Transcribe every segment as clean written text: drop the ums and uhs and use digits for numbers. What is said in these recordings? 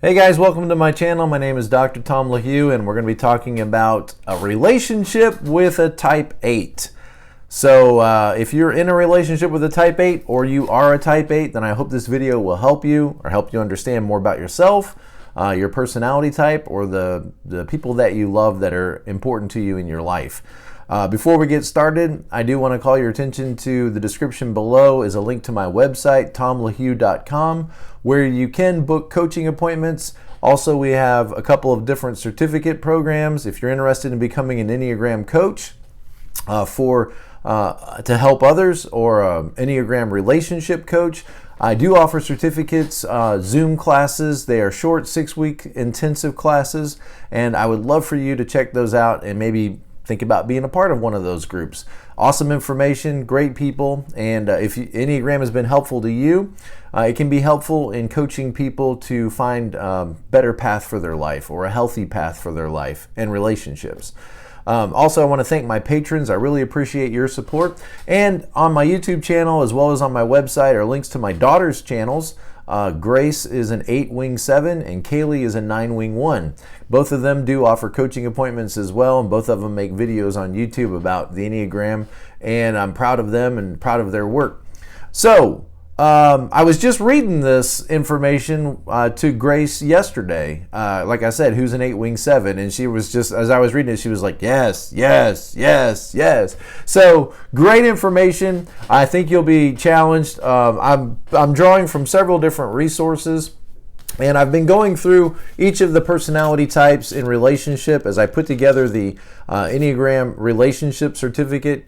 Hey guys, welcome to my channel. My name is Dr. Tom LaHue, and we're going to be talking about a relationship with a type 8. So if you're in a relationship with a type 8 or you are a type 8, then I hope this video will help you understand more about yourself, your personality type, or the people that you love that are important to you in your life. Before we get started, I do want to call your attention to the description below is a link to my website, tomlahue.com, where you can book coaching appointments. Also, we have a couple of different certificate programs if you're interested in becoming an Enneagram coach to help others, or an Enneagram relationship coach. I do offer certificates, Zoom classes. They are short 6-week intensive classes, and I would love for you to check those out and maybe think about being a part of one of those groups. Awesome information, great people, and if Enneagram has been helpful to you, it can be helpful in coaching people to find a better path for their life, or a healthy path for their life and relationships. Also, I want to thank my patrons. I really appreciate your support. And on my YouTube channel, as well as on my website, are links to my daughter's channels. Grace is an 8-wing 7 and Kaylee is a 9-wing 1. Both of them do offer coaching appointments as well, and both of them make videos on YouTube about the Enneagram, and I'm proud of them and proud of their work. So, I was just reading this information to Grace yesterday, like I said, who's an 8-wing 7, and she was just, as I was reading it, she was like, yes, yes, yes, yes. So great information. I think you'll be challenged. I'm drawing from several different resources, and I've been going through each of the personality types in relationship as I put together the Enneagram Relationship Certificate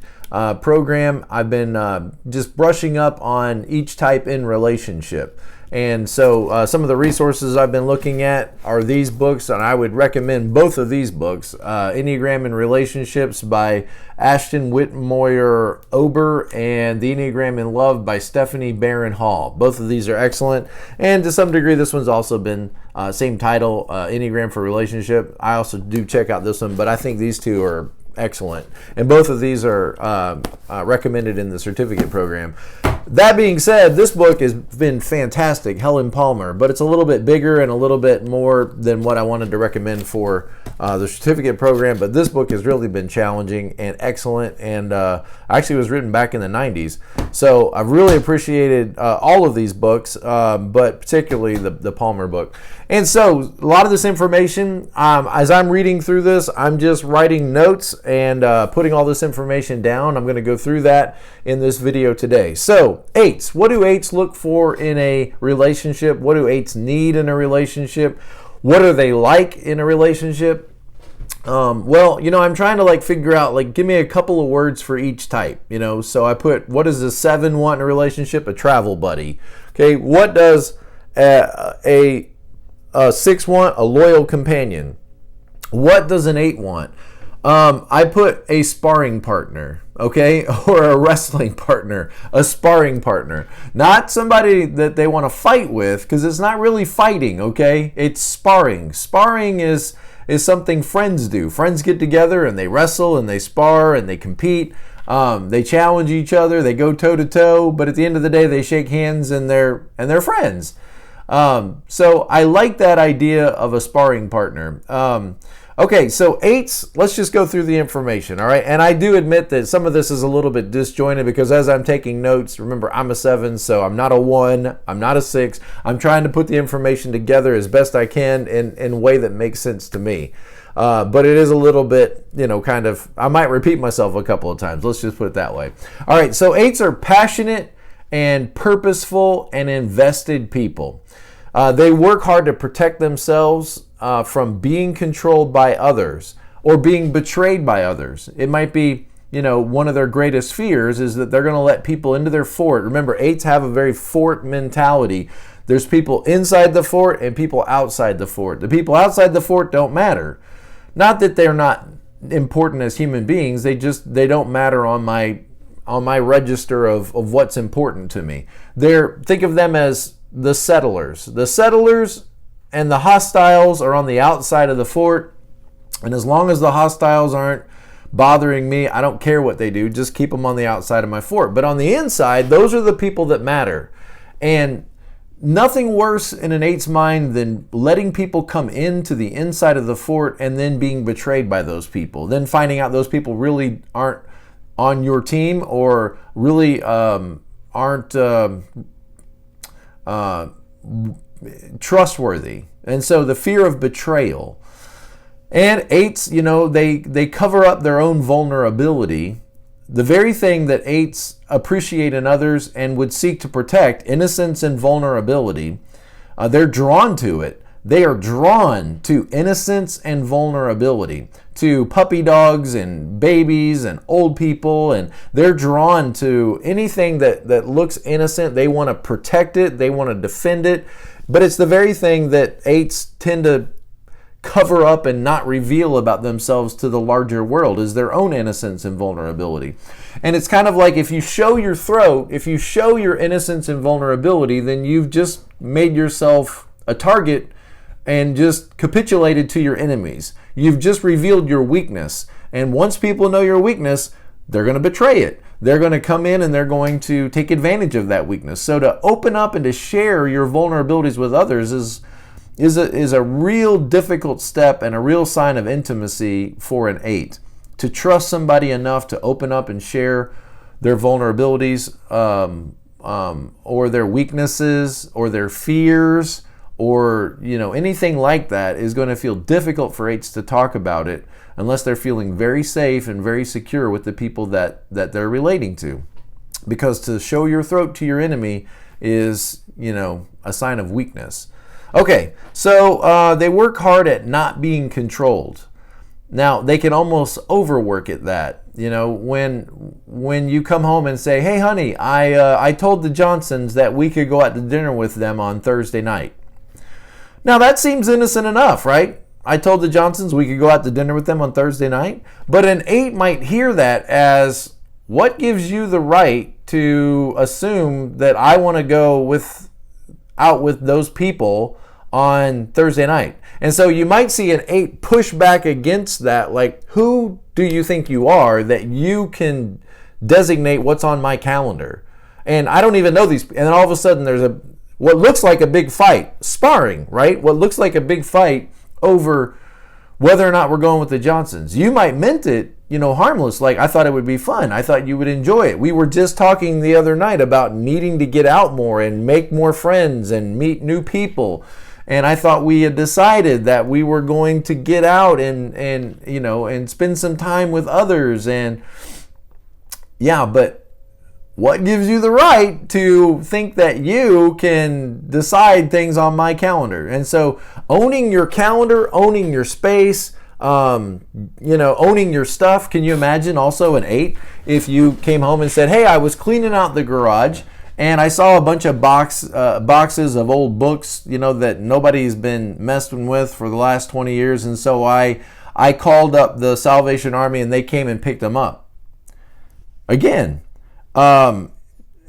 program. I've been just brushing up on each type in relationship. And so some of the resources I've been looking at are these books, and I would recommend both of these books. Enneagram and Relationships by Ashton Whitmoyer Ober, and The Enneagram in Love by Stephanie Barron Hall. Both of these are excellent, and to some degree this one's also been same title, Enneagram for Relationship. I also do check out this one, but I think these two are excellent, and both of these are recommended in the certificate program. That being said, this book has been fantastic, Helen Palmer, but it's a little bit bigger and a little bit more than what I wanted to recommend for the certificate program. But this book has really been challenging and excellent, and actually was written back in the 90s. So I've really appreciated all of these books, but particularly the Palmer book. And so a lot of this information, as I'm reading through this, I'm just writing notes and putting all this information down. I'm going to go through that in this video today. So 8s, what do 8s look for in a relationship? What do 8s need in a relationship? What are they like in a relationship? Well, I'm trying to figure out, give me a couple of words for each type, so I put, what does a 7 want in a relationship? A travel buddy. Okay, what does a 6 want? A loyal companion. What does an 8 want? I put a sparring partner, okay, or a wrestling partner, a sparring partner. Not somebody that they want to fight with, because it's not really fighting, okay? It's sparring. Sparring is something friends do. Friends get together and they wrestle and they spar and they compete. They challenge each other. They go toe to toe, but at the end of the day, they shake hands and they're friends. So I like that idea of a sparring partner. Okay, so 8s, let's just go through the information, all right? And I do admit that some of this is a little bit disjointed, because as I'm taking notes, remember, I'm a 7, so I'm not a 1, I'm not a 6. I'm trying to put the information together as best I can in a way that makes sense to me. But it is a little bit, kind of, I might repeat myself a couple of times. Let's just put it that way. All right, so 8s are passionate and purposeful and invested people. They work hard to protect themselves from being controlled by others or being betrayed by others. It might be, one of their greatest fears is that they're going to let people into their fort. Remember, 8s have a very fort mentality. There's people inside the fort and people outside the fort. The people outside the fort don't matter. Not that they're not important as human beings. They don't matter on my register of what's important to me. Think of them as the settlers. The settlers and the hostiles are on the outside of the fort, and as long as the hostiles aren't bothering me, I don't care what they do, just keep them on the outside of my fort. But on the inside, those are the people that matter. And nothing worse in an eight's mind than letting people come into the inside of the fort and then being betrayed by those people. Then finding out those people really aren't on your team or really aren't trustworthy. And so the fear of betrayal. And eights, they cover up their own vulnerability. The very thing that eights appreciate in others and would seek to protect, innocence and vulnerability, they're drawn to it. They are drawn to innocence and vulnerability, to puppy dogs and babies and old people, and they're drawn to anything that looks innocent. They want to protect it. They want to defend it. But it's the very thing that eights tend to cover up and not reveal about themselves to the larger world, is their own innocence and vulnerability. And it's kind of like if you show your throat, if you show your innocence and vulnerability, then you've just made yourself a target and just capitulated to your enemies. You've just revealed your weakness. And once people know your weakness, they're going to betray it. They're going to come in and they're going to take advantage of that weakness. So to open up and to share your vulnerabilities with others is a real difficult step and a real sign of intimacy for an eight. To trust somebody enough to open up and share their vulnerabilities or their weaknesses or their fears or anything like that is going to feel difficult for eights to talk about it unless they're feeling very safe and very secure with the people that they're relating to. Because to show your throat to your enemy is, a sign of weakness. Okay, so they work hard at not being controlled. Now, they can almost overwork at that. When you come home and say, hey, honey, I told the Johnsons that we could go out to dinner with them on Thursday night. Now, that seems innocent enough, right? I told the Johnsons we could go out to dinner with them on Thursday night. But an eight might hear that as, what gives you the right to assume that I want to go out with those people on Thursday night? And so you might see an eight push back against that, like, who do you think you are that you can designate what's on my calendar? And I don't even know these. And then all of a sudden there's what looks like a big fight, sparring, right? What looks like a big fight over whether or not we're going with the Johnsons. You might meant it, harmless, like I thought it would be fun. I thought you would enjoy it. We were just talking the other night about needing to get out more and make more friends and meet new people. And I thought we had decided that we were going to get out and spend some time with others. And yeah, but what gives you the right to think that you can decide things on my calendar? And so owning your calendar, owning your space, owning your stuff. Can you imagine also an eight if you came home and said, hey, I was cleaning out the garage and I saw a bunch of boxes of old books, that nobody's been messing with for the last 20 years. And so I called up the Salvation Army and they came and picked them up. Again, an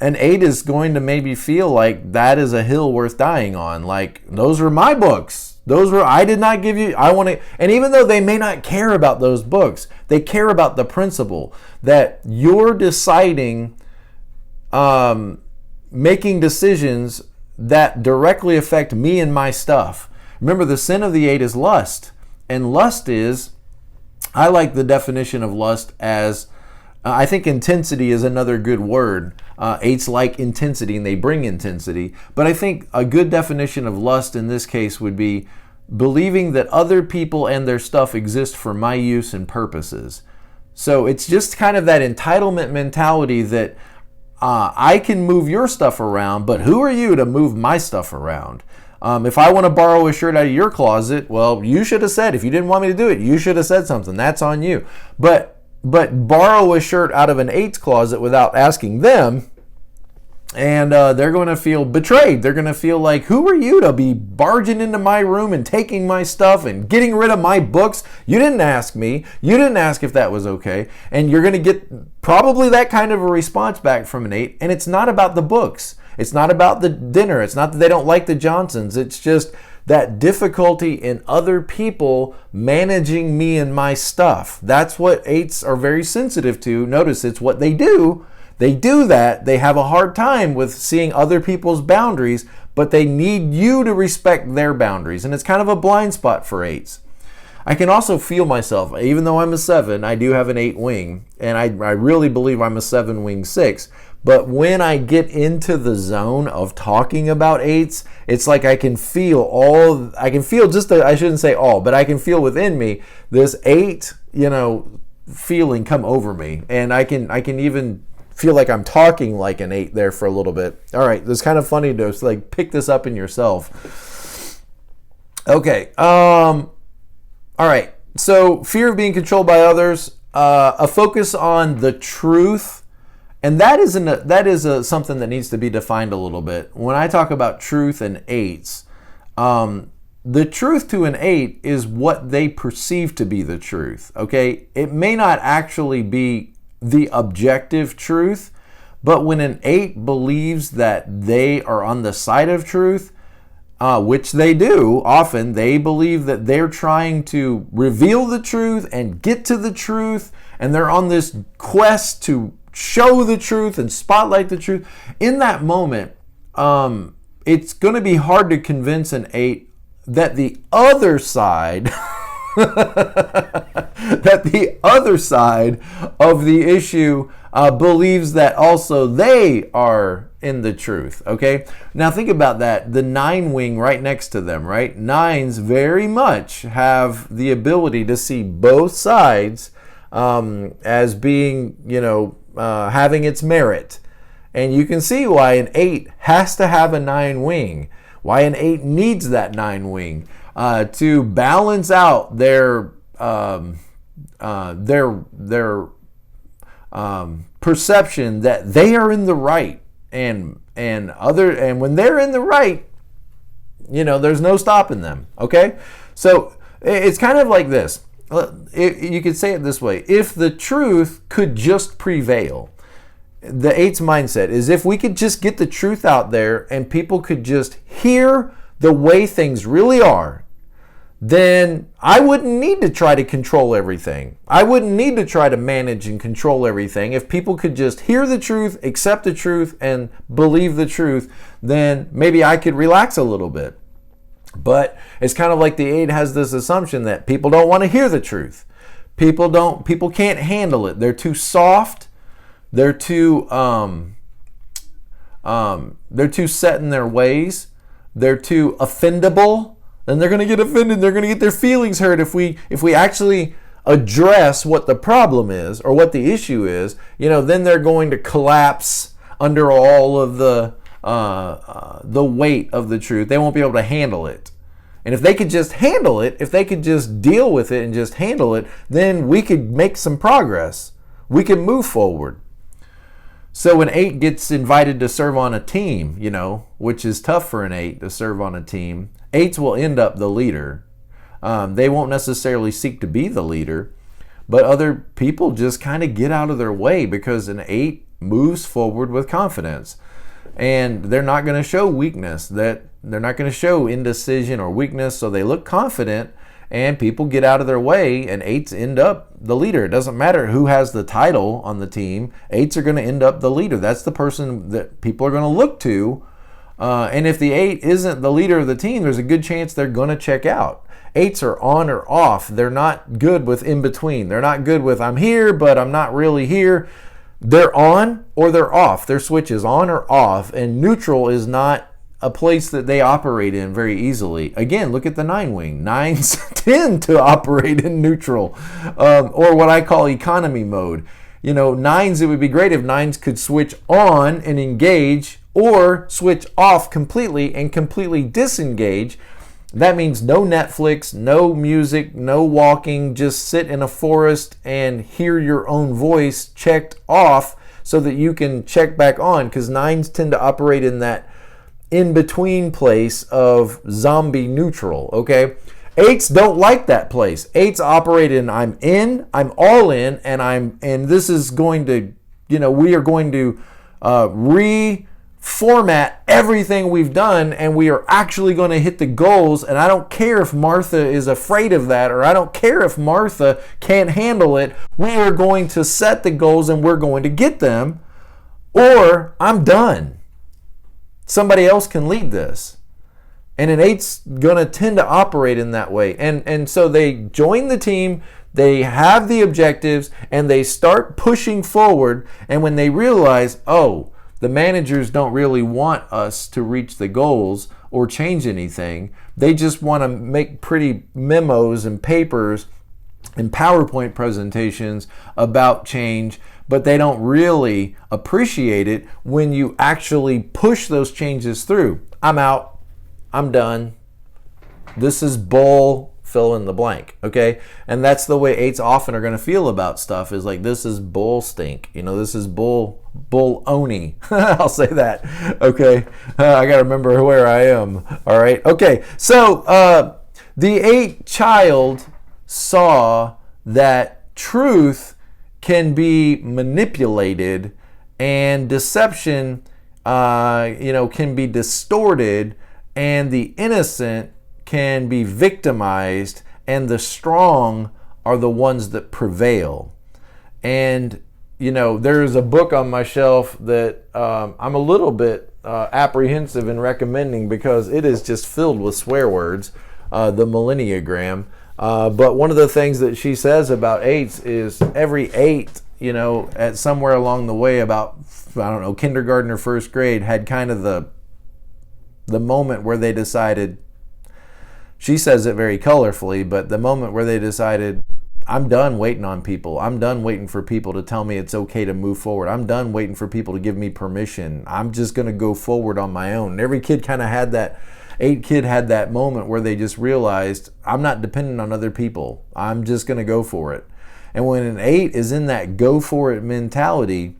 eight is going to maybe feel like that is a hill worth dying on. Like, those are my books. I did not give you, I want to, and even though they may not care about those books, they care about the principle that you're deciding, making decisions that directly affect me and my stuff. Remember, the sin of the eight is lust. And lust is, I like the definition of lust as, I think intensity is another good word. Eights like intensity and they bring intensity. But I think a good definition of lust in this case would be believing that other people and their stuff exist for my use and purposes. So it's just kind of that entitlement mentality that I can move your stuff around, but who are you to move my stuff around? If I want to borrow a shirt out of your closet, well, you should have said, if you didn't want me to do it, you should have said something. That's on you. But borrow a shirt out of an eight's closet without asking them, and they're going to feel betrayed. They're going to feel like, who are you to be barging into my room and taking my stuff and getting rid of my books? You didn't ask me. You didn't ask if that was okay. And you're going to get probably that kind of a response back from an eight. And it's not about the books. It's not about the dinner. It's not that they don't like the Johnsons. It's just that difficulty in other people managing me and my stuff. That's what eights are very sensitive to. Notice it's what they do. They do that. They have a hard time with seeing other people's boundaries, but they need you to respect their boundaries. And it's kind of a blind spot for 8s. I can also feel myself, even though I'm a 7, I do have an 8 wing, and I really believe I'm a 7 wing 6. But when I get into the zone of talking about 8s, it's like I can feel I shouldn't say all, but I can feel within me this 8, feeling come over me. And I can even feel like I'm talking like an 8 there for a little bit. All right, it's kind of funny to pick this up in yourself. Okay, all right, so fear of being controlled by others, a focus on the truth, and that is something that needs to be defined a little bit. When I talk about truth and 8s, the truth to an 8 is what they perceive to be the truth, okay? It may not actually be the objective truth, but when an 8 believes that they are on the side of truth, which they do often, they believe that they're trying to reveal the truth and get to the truth, and they're on this quest to show the truth and spotlight the truth. In that moment, it's going to be hard to convince an 8 that the other side of the issue believes that also they are in the truth. Okay, now think about that. The 9 wing right next to them, right? 9s very much have the ability to see both sides as being, having its merit. And you can see why an 8 has to have a 9 wing, why an 8 needs that 9 wing to balance out their perception that they are in the right, and when they're in the right, there's no stopping them. Okay, so it's kind of like this. You could say it this way: if the truth could just prevail, the 8's mindset is if we could just get the truth out there and people could just hear the way things really are, then I wouldn't need to try to control everything. I wouldn't need to try to manage and control everything. If people could just hear the truth, accept the truth, and believe the truth, then maybe I could relax a little bit. But it's kind of like the 8 has this assumption that people don't want to hear the truth. People can't handle it. They're too soft. They're too set in their ways. They're too offendable. And they're going to get offended. They're going to get their feelings hurt if we actually address what the problem is or what the issue is. Then they're going to collapse under all of the weight of the truth. They won't be able to handle it. And if they could just handle it, if they could just deal with it and just handle it, then we could make some progress. We can move forward. So when 8 gets invited to serve on a team, which is tough for an 8 to serve on a team, 8s will end up the leader. They won't necessarily seek to be the leader, but other people just kind of get out of their way because an 8 moves forward with confidence. And they're not going to show weakness, that they're not going to show indecision or weakness, so they look confident and people get out of their way and 8s end up the leader. It doesn't matter who has the title on the team, 8s are going to end up the leader. That's the person that people are going to look to. And if the 8 isn't the leader of the team, there's a good chance they're going to check out. 8s are on or off. They're not good with in between. They're not good with I'm here, but I'm not really here. They're on or they're off. Their switch is on or off, and neutral is not a place that they operate in very easily. Again, look at the 9 wing. 9s tend to operate in neutral, or what I call economy mode. 9s, it would be great if 9s could switch on and engage, or switch off completely and completely disengage. That means no Netflix, no music, no walking, just sit in a forest and hear your own voice checked off so that you can check back on, because 9s tend to operate in that in-between place of zombie neutral, okay? 8s don't like that place. 8s operate in I'm all in, and this is going to, we are going to reformat everything we've done, and we are actually going to hit the goals, and I don't care if Martha is afraid of that, or I don't care if Martha can't handle it. We are going to set the goals and we're going to get them, or I'm done. somebody else can lead this. And an 8's going to tend to operate in that way. And so they join the team, they have the objectives, and they start pushing forward. And when they realize, oh, the managers don't really want us to reach the goals or change anything, they just want to make pretty memos and papers and PowerPoint presentations about change, but they don't really appreciate it when you actually push those changes through. I'm out. I'm done. This is bull, fill in the blank, okay? And that's the way 8s often are going to feel about stuff, is like, this is bull stink. This is bull-oni. I'll say that, okay? I got to remember where I am, all right? Okay, so the 8 child saw that truth can be manipulated and deception, can be distorted, and the innocent can be victimized, and the strong are the ones that prevail. And, there's a book on my shelf that I'm a little bit apprehensive in recommending because it is just filled with swear words, the Millenniagram. But one of the things that she says about 8s is every 8, at somewhere along the way, about, kindergarten or first grade, had kind of the moment where they decided, she says it very colorfully, but the moment where they decided, I'm done waiting on people. I'm done waiting for people to tell me it's okay to move forward. I'm done waiting for people to give me permission. I'm just going to go forward on my own. And every kid kind of had that, 8 kid had that moment where they just realized, I'm not dependent on other people. I'm just going to go for it. And when an 8 is in that go for it mentality,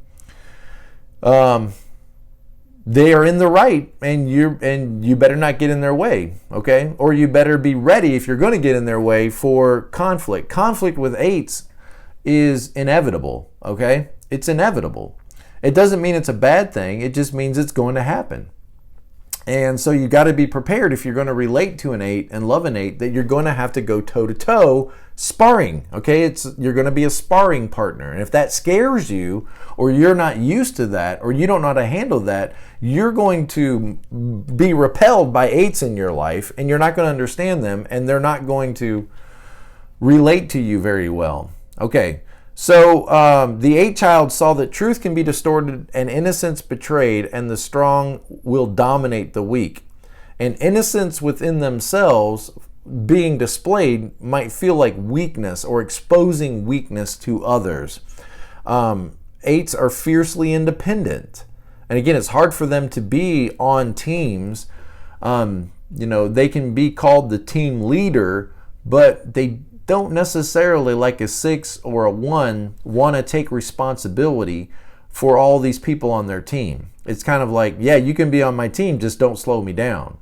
they are in the right, and you better not get in their way, okay? Or you better be ready, if you're going to get in their way, for conflict. Conflict with 8s is inevitable, okay? It's inevitable. It doesn't mean it's a bad thing. It just means it's going to happen. And so you got to be prepared, if you're going to relate to an 8 and love an 8, that you're going to have to go toe-to-toe sparring, okay? You're going to be a sparring partner. And if that scares you, or you're not used to that, or you don't know how to handle that, you're going to be repelled by 8s in your life, and you're not going to understand them, and they're not going to relate to you very well. Okay, so the 8 child saw that truth can be distorted and innocence betrayed, and the strong will dominate the weak. And innocence within themselves being displayed might feel like weakness or exposing weakness to others. 8s are fiercely independent. And again, it's hard for them to be on teams. They can be called the team leader, but they don't necessarily, like a 6 or a 1, want to take responsibility for all these people on their team. It's kind of like, yeah, you can be on my team, just don't slow me down.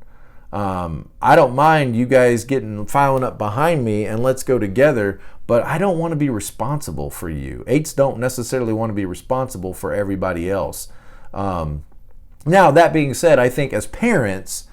I don't mind you guys filing up behind me and let's go together, but I don't want to be responsible for you. 8s don't necessarily want to be responsible for everybody else. Now, that being said, I think as parents,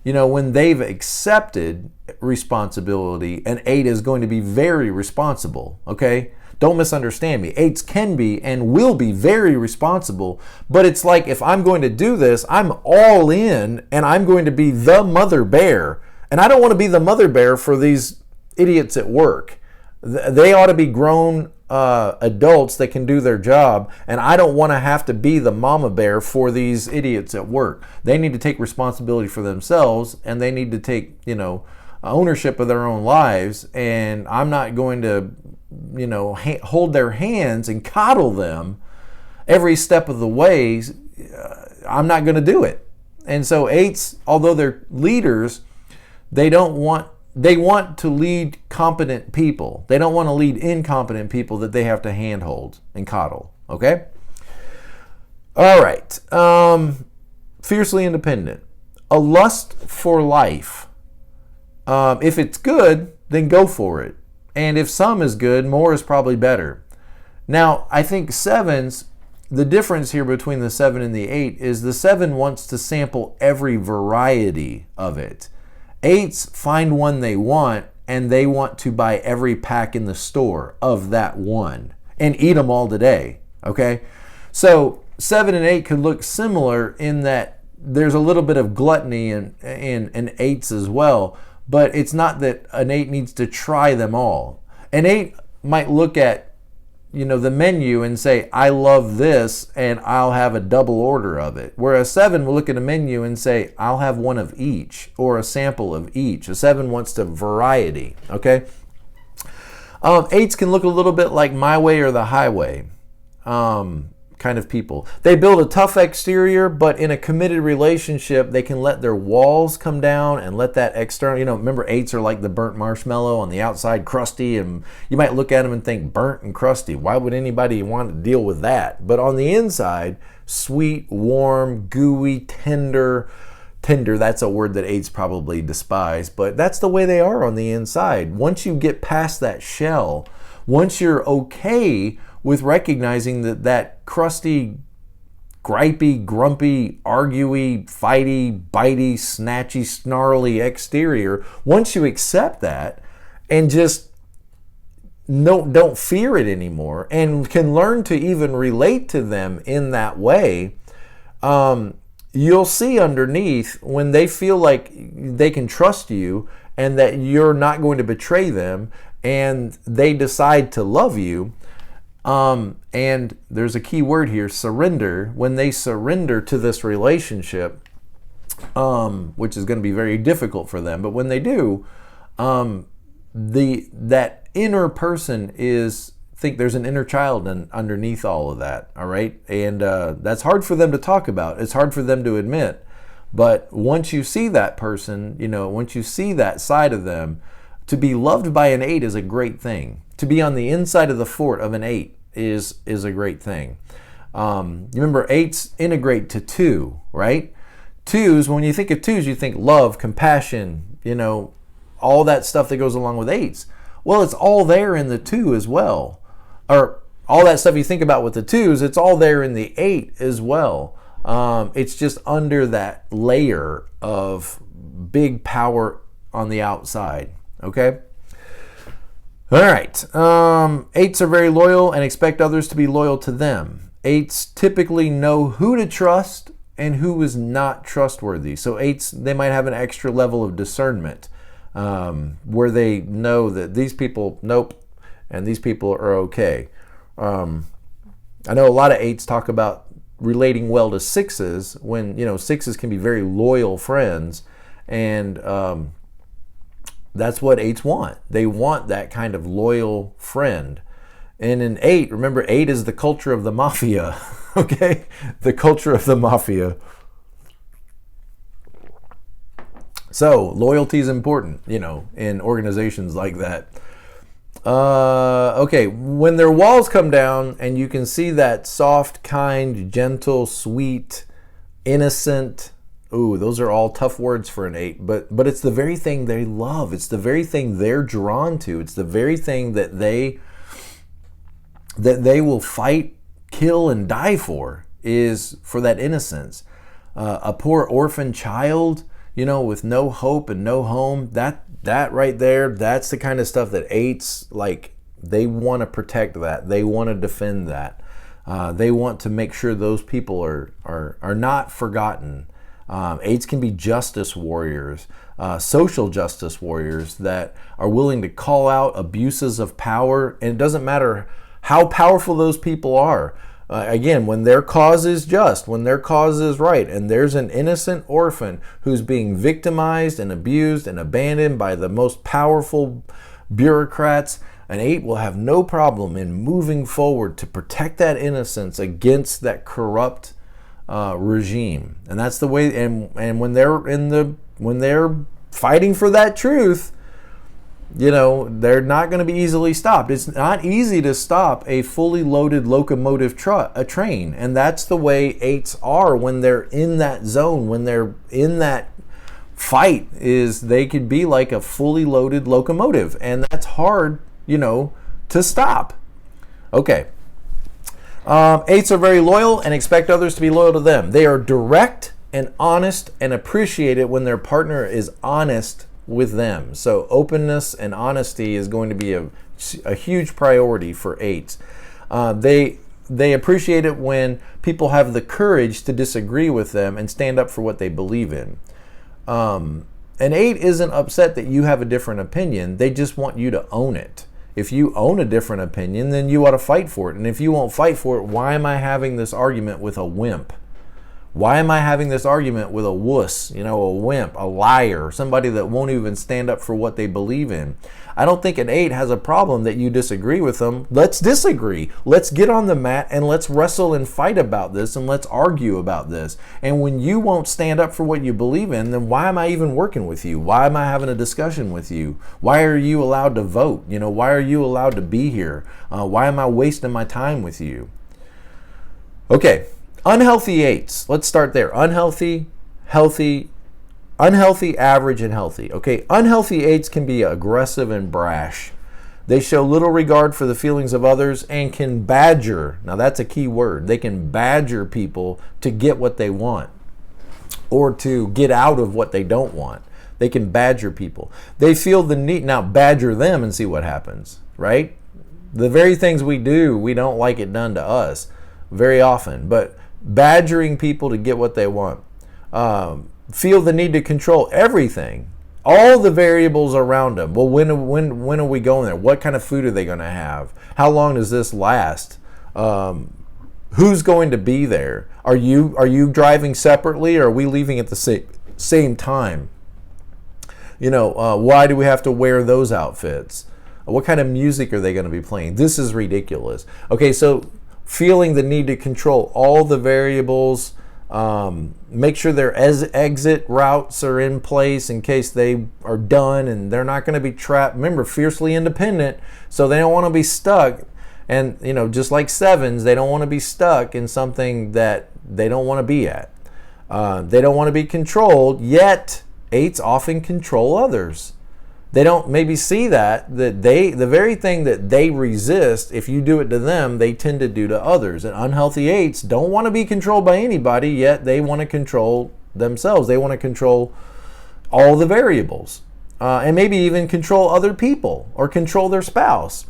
when they've accepted responsibility, an 8 is going to be very responsible, okay? Don't misunderstand me. 8s can be and will be very responsible, but it's like, if I'm going to do this, I'm all in, and I'm going to be the mother bear. And I don't want to be the mother bear for these idiots at work. They ought to be grown adults that can do their job, and I don't want to have to be the mama bear for these idiots at work. They need to take responsibility for themselves, and they need to take ownership of their own lives, and I'm not going to hold their hands and coddle them every step of the way. I'm not going to do it. And so 8s, although they're leaders, they want to lead competent people. They don't want to lead incompetent people that they have to handhold and coddle. Okay? All right. Fiercely independent. A lust for life. If it's good, then go for it. And if some is good, more is probably better. Now, I think 7s, the difference here between the 7 and the 8 is the 7 wants to sample every variety of it. 8s find one they want, and they want to buy every pack in the store of that one and eat them all today, okay? So 7 and 8 could look similar in that there's a little bit of gluttony in eights as well, but it's not that an eight needs to try them all. An eight might look at, the menu and say, I love this, and I'll have a double order of it. Where a 7 will look at a menu and say, I'll have one of each, or a sample of each. A 7 wants to variety, okay? Eights can look a little bit like my way or the highway kind of people. They build a tough exterior, but in a committed relationship, they can let their walls come down and let that external, remember eights are like the burnt marshmallow on the outside, crusty, and you might look at them and think burnt and crusty. Why would anybody want to deal with that? But on the inside, sweet, warm, gooey, tender, that's a word that eights probably despise, but that's the way they are on the inside. Once you get past that shell, once you're okay with recognizing that crusty, gripey, grumpy, arguey, fighty, bitey, snatchy, snarly exterior, once you accept that and just don't fear it anymore and can learn to even relate to them in that way, you'll see underneath when they feel like they can trust you and that you're not going to betray them and they decide to love you. And there's a key word here, surrender. When they surrender to this relationship, which is going to be very difficult for them, but when they do, that inner person think there's an inner child underneath all of that, all right? And that's hard for them to talk about. It's hard for them to admit. But once you see that person, once you see that side of them, to be loved by an 8 is a great thing. To be on the inside of the fort of an 8 is a great thing. You remember 8s integrate to 2, right? 2s, when you think of 2s, you think love, compassion, all that stuff that goes along with 8s. Well, it's all there in the 2 as well. Or all that stuff you think about with the 2s, it's all there in the 8 as well. It's just under that layer of big power on the outside. Okay? All right. 8s are very loyal and expect others to be loyal to them. 8s typically know who to trust and who is not trustworthy. So 8s, they might have an extra level of discernment where they know that these people, nope, and these people are okay. I know a lot of 8s talk about relating well to 6s when, 6s can be very loyal friends, and that's what 8s want. They want that kind of loyal friend. And in 8, remember 8 is the culture of the mafia, okay? The culture of the mafia. So loyalty is important, in organizations like that. Okay, when their walls come down and you can see that soft, kind, gentle, sweet, innocent, those are all tough words for an 8, but it's the very thing they love. It's the very thing they're drawn to. It's the very thing that they will fight, kill, and die for, is for that innocence. A poor orphan child, with no hope and no home, that right there, that's the kind of stuff that 8s, like, they want to protect that. They want to defend that. They want to make sure those people are not forgotten. 8s can be justice warriors, social justice warriors that are willing to call out abuses of power, and it doesn't matter how powerful those people are. Again, when their cause is just, when their cause is right, and there's an innocent orphan who's being victimized and abused and abandoned by the most powerful bureaucrats, an 8 will have no problem in moving forward to protect that innocence against that corrupt regime. And that's the way. And when they're fighting for that truth, they're not going to be easily stopped. It's not easy to stop a fully loaded locomotive train. And that's the way 8s are when they're in that zone, when they're in that fight, is they could be like a fully loaded locomotive. And that's hard, to stop. Okay. 8s are very loyal and expect others to be loyal to them. They are direct and honest and appreciate it when their partner is honest with them. So openness and honesty is going to be a huge priority for 8s. they appreciate it when people have the courage to disagree with them and stand up for what they believe in. An 8 isn't upset that you have a different opinion. They just want you to own it. If you own a different opinion, then you ought to fight for it. And if you won't fight for it, why am I having this argument with a wimp? Why am I having this argument with a wuss, a wimp, a liar, somebody that won't even stand up for what they believe in? I don't think an 8 has a problem that you disagree with them. Let's disagree. Let's get on the mat and let's wrestle and fight about this and let's argue about this. And when you won't stand up for what you believe in, then why am I even working with you? Why am I having a discussion with you? Why are you allowed to vote? Why are you allowed to be here? Why am I wasting my time with you? Okay. Unhealthy 8s. Let's start there. Unhealthy, healthy, average, and healthy. Okay, unhealthy 8s can be aggressive and brash. They show little regard for the feelings of others and can badger. Now that's a key word. They can badger people to get what they want or to get out of what they don't want. They can badger people. They feel the need. Now badger them and see what happens, right? The very things we do, we don't like it done to us very often, but badgering people to get what they want. Feel the need to control everything, all the variables around them. Well, when are we going there? What kind of food are they going to have? How long does this last? Who's going to be there? Are you driving separately, or are we leaving at the same time? Why do we have to wear those outfits? What kind of music are they going to be playing? This is ridiculous. Okay, so feeling the need to control all the variables, make sure their exit routes are in place in case they are done and they're not going to be trapped. Remember, fiercely independent, so they don't want to be stuck. And, just like 7s, they don't want to be stuck in something that they don't want to be at. They don't want to be controlled, yet 8s often control others. They don't maybe see that the very thing that they resist, if you do it to them, they tend to do to others. And unhealthy 8s don't want to be controlled by anybody, yet they want to control themselves. They want to control all the variables, and maybe even control other people or control their spouse.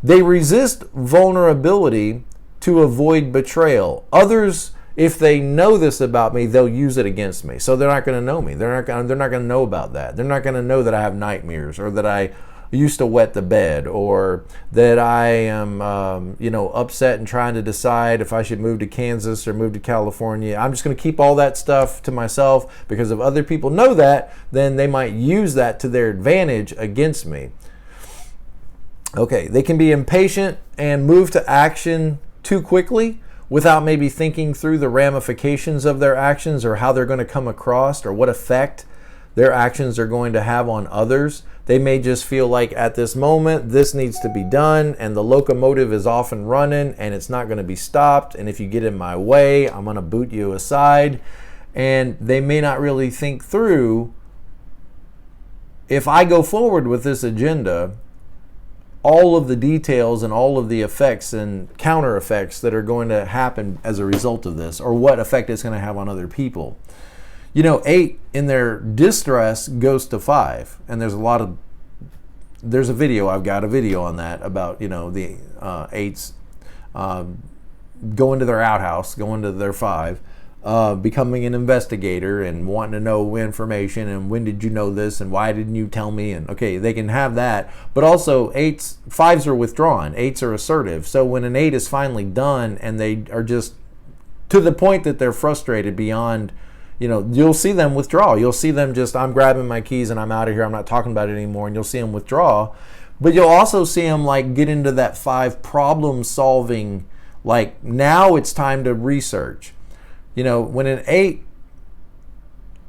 They resist vulnerability to avoid betrayal. Others, if they know this about me, they'll use it against me. So they're not going to know me. They're not going to know about that. They're not going to know that I have nightmares, or that I used to wet the bed, or that I am, upset and trying to decide if I should move to Kansas or move to California. I'm just going to keep all that stuff to myself, because if other people know that, then they might use that to their advantage against me. Okay, they can be impatient and move to action too quickly, without maybe thinking through the ramifications of their actions, or how they're going to come across, or what effect their actions are going to have on others. They may just feel like at this moment, this needs to be done, and the locomotive is off and running, and it's not going to be stopped. And if you get in my way, I'm going to boot you aside. And they may not really think through, if I go forward with this agenda, all of the details and all of the effects and counter effects that are going to happen as a result of this, or what effect it's going to have on other people. 8 in their distress goes to 5, and there's a video, I've got a video on that about, the 8s going to their outhouse, going to their 5, becoming an investigator and wanting to know information, and when did you know this, and why didn't you tell me? And okay, they can have that, but also 5s are withdrawn. 8s are assertive. So when an 8 is finally done and they are just to the point that they're frustrated beyond, you'll see them withdraw. You'll see them just, I'm grabbing my keys and I'm out of here. I'm not talking about it anymore. And you'll see them withdraw, but you'll also see them get into that 5 problem solving. Now it's time to research. When an 8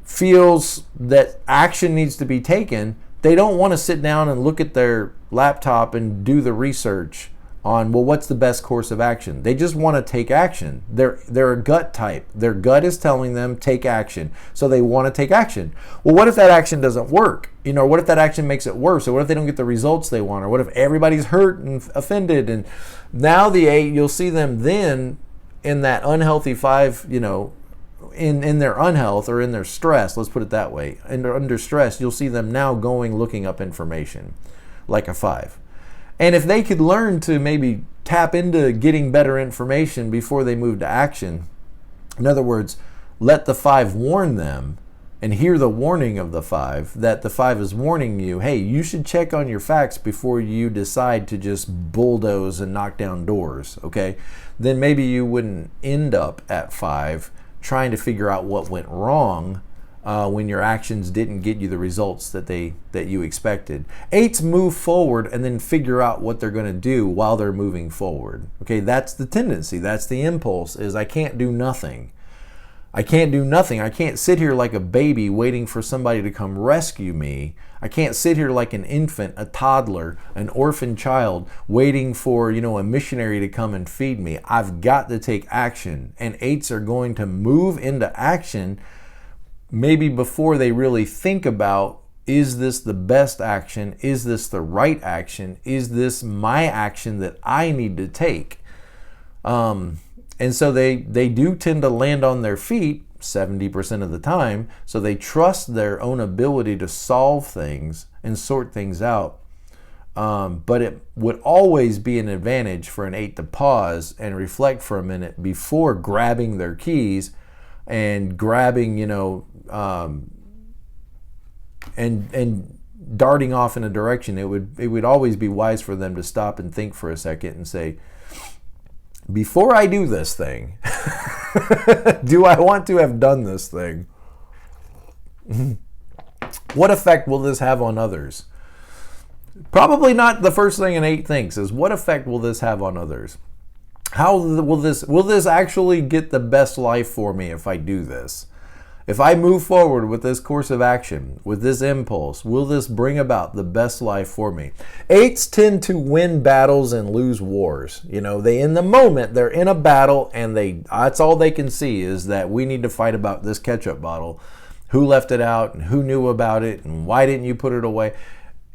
feels that action needs to be taken, they don't want to sit down and look at their laptop and do the research on, what's the best course of action. They just want to take action. They're a gut type. Their gut is telling them take action. So they want to take action. Well, what if that action doesn't work? What if that action makes it worse? Or what if they don't get the results they want? Or what if everybody's hurt and offended? And now the 8, you'll see them then in that unhealthy 5, in their unhealth or in their stress, let's put it that way. And under stress, you'll see them now looking up information like a 5. And if they could learn to maybe tap into getting better information before they move to action, in other words, let the 5 warn them and hear the warning of the 5, that the 5 is warning you, hey, you should check on your facts before you decide to just bulldoze and knock down doors, okay? Then maybe you wouldn't end up at 5 trying to figure out what went wrong when your actions didn't get you the results that you expected. 8s move forward and then figure out what they're going to do while they're moving forward. Okay, that's the tendency. That's the impulse, is I can't do nothing. I can't do nothing. I can't sit here like a baby waiting for somebody to come rescue me. I can't sit here like an infant, a toddler, an orphan child waiting for, a missionary to come and feed me. I've got to take action. And 8s are going to move into action maybe before they really think about, is this the best action? Is this the right action? Is this my action that I need to take? And so they do tend to land on their feet 70% of the time. So they trust their own ability to solve things and sort things out. But it would always be an advantage for an 8 to pause and reflect for a minute before grabbing their keys and grabbing, and darting off in a direction. It would always be wise for them to stop and think for a second and say, before I do this thing, do I want to have done this thing? What effect will this have on others? Probably not the first thing an 8 thinks is, what effect will this have on others? How will this actually get the best life for me if I do this? If I move forward with this course of action, with this impulse, will this bring about the best life for me? 8s tend to win battles and lose wars. They in the moment, they're in a battle, and that's all they can see is that we need to fight about this ketchup bottle. Who left it out, and who knew about it, and why didn't you put it away?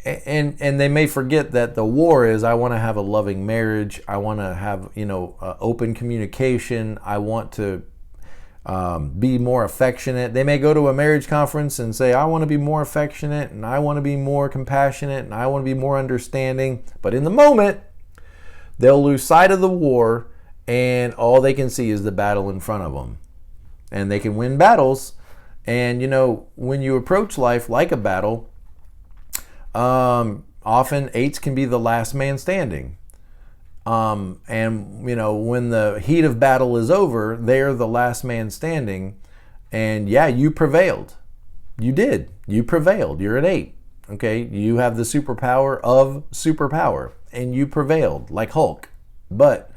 And they may forget that the war is, I want to have a loving marriage. I want to have, open communication. I want to be more affectionate. They may go to a marriage conference and say, I want to be more affectionate, and I want to be more compassionate, and I want to be more understanding. But in the moment, they'll lose sight of the war, and all they can see is the battle in front of them. And they can win battles. And, when you approach life like a battle, often 8s can be the last man standing. And when the heat of battle is over, they're the last man standing. And yeah, you prevailed. You did. You prevailed. You're an 8. Okay. You have the superpower of superpower, and you prevailed like Hulk. But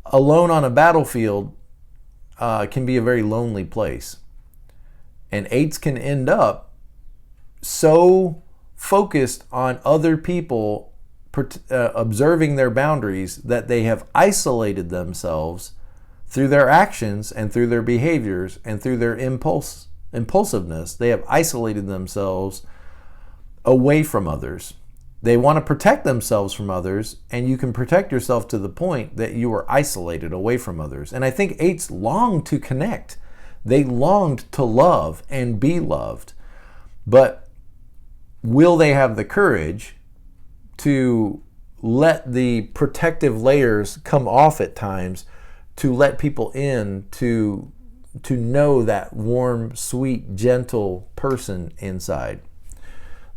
alone on a battlefield can be a very lonely place. And 8s can end up so focused on other people observing their boundaries that they have isolated themselves through their actions and through their behaviors and through their impulsiveness. They have isolated themselves away from others. They want to protect themselves from others, and you can protect yourself to the point that you are isolated away from others. And I think 8s long to connect. They longed to love and be loved. But will they have the courage to let the protective layers come off at times, to let people in, to know that warm, sweet, gentle person inside?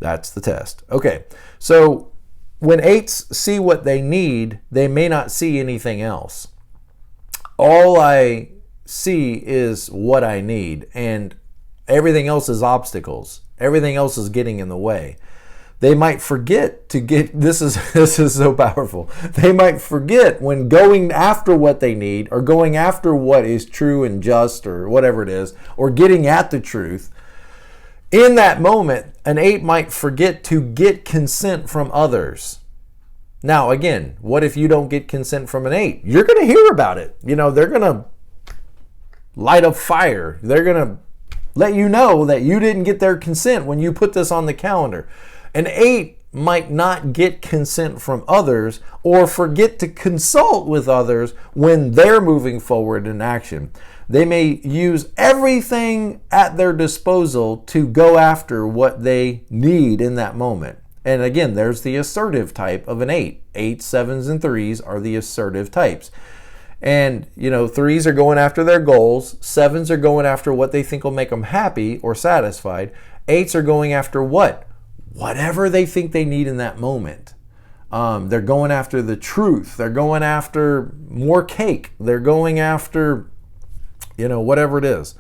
That's the test. Okay, so when 8s see what they need, they may not see anything else. All I see is what I need, and everything else is obstacles. Everything else is getting in the way. They might forget to get, this is so powerful. They might forget when going after what they need, or going after what is true and just, or whatever it is, or getting at the truth. In that moment, an 8 might forget to get consent from others. Now, again, what if you don't get consent from an 8? You're going to hear about it. They're going to light a fire. They're going to let you know that you didn't get their consent when you put this on the calendar. An 8 might not get consent from others, or forget to consult with others when they're moving forward in action. They may use everything at their disposal to go after what they need in that moment. And again, there's the assertive type of an 8. 8s, 7s, and 3s are the assertive types. And, 3s are going after their goals. 7s are going after what they think will make them happy or satisfied. 8s are going after what? Whatever they think they need in that moment. They're going after the truth. They're going after more cake. They're going after, whatever it is.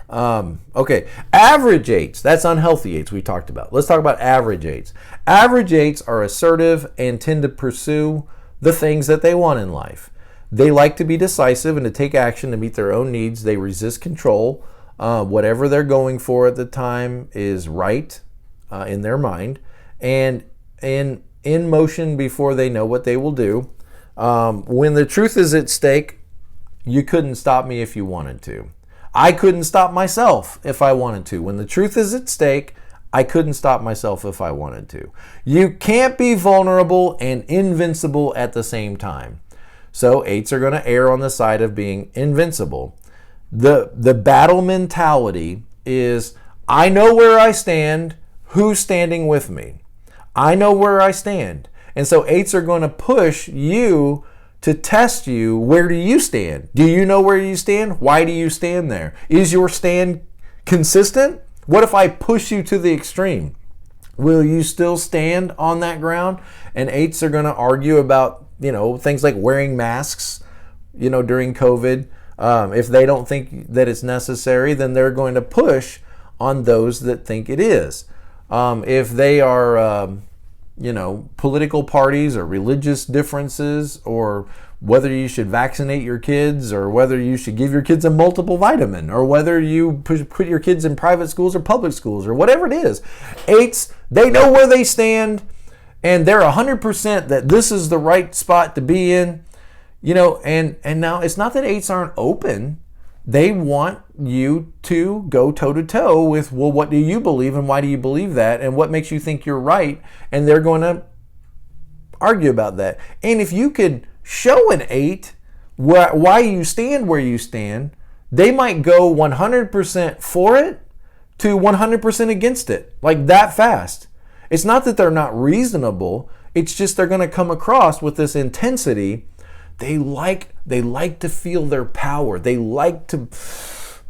Okay, average 8s. That's unhealthy 8s we talked about. Let's talk about average 8s. Average 8s are assertive and tend to pursue the things that they want in life. They like to be decisive and to take action to meet their own needs. They resist control. Whatever they're going for at the time is right in their mind and in motion before they know what they will do. When the truth is at stake, you couldn't stop me if you wanted to. I couldn't stop myself if I wanted to. When the truth is at stake, I couldn't stop myself if I wanted to. You can't be vulnerable and invincible at the same time. So 8s are going to err on the side of being invincible. The battle mentality is, I know where I stand, who's standing with me? I know where I stand. And so 8s are going to push you to test you. Where do you stand? Do you know where you stand? Why do you stand there? Is your stand consistent? What if I push you to the extreme? Will you still stand on that ground? And 8s are going to argue about, things like wearing masks, during COVID. If they don't think that it's necessary, then they're going to push on those that think it is. If they are, political parties or religious differences, or whether you should vaccinate your kids, or whether you should give your kids a multiple vitamin, or whether you put your kids in private schools or public schools, or whatever it is. 8s, they know where they stand, and they're 100% that this is the right spot to be in. And now it's not that 8s aren't open. They want you to go toe-to-toe with, well, what do you believe and why do you believe that and what makes you think you're right? And they're going to argue about that. And if you could show an 8 why you stand where you stand, they might go 100% for it to 100% against it, like that fast. It's not that they're not reasonable. It's just they're going to come across with this intensity. They like to feel their power. They like to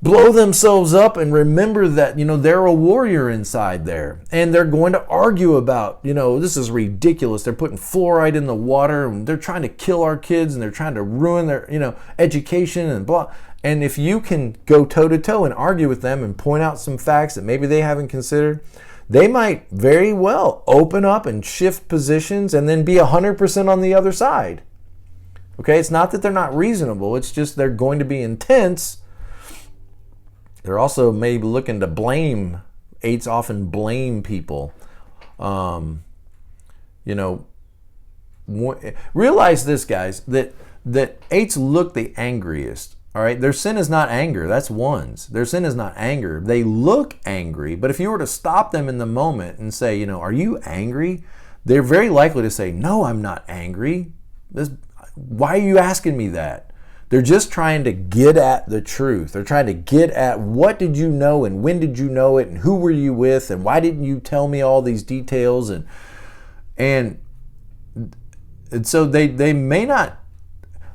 blow themselves up and remember that, they're a warrior inside there. And they're going to argue about, this is ridiculous. They're putting fluoride in the water and they're trying to kill our kids and they're trying to ruin their, education and blah. And if you can go toe-to-toe and argue with them and point out some facts that maybe they haven't considered, they might very well open up and shift positions and then be 100% on the other side. Okay, it's not that they're not reasonable, it's just they're going to be intense. They're also maybe looking to blame. 8s often blame people. Realize this, guys, that 8s look the angriest. All right, their sin is not anger. That's 1s. Their sin is not anger. They look angry, but if you were to stop them in the moment and say, are you angry? They're very likely to say, no, I'm not angry. Why are you asking me that? They're just trying to get at the truth. They're trying to get at what did you know and when did you know it and who were you with and why didn't you tell me all these details and so they may not.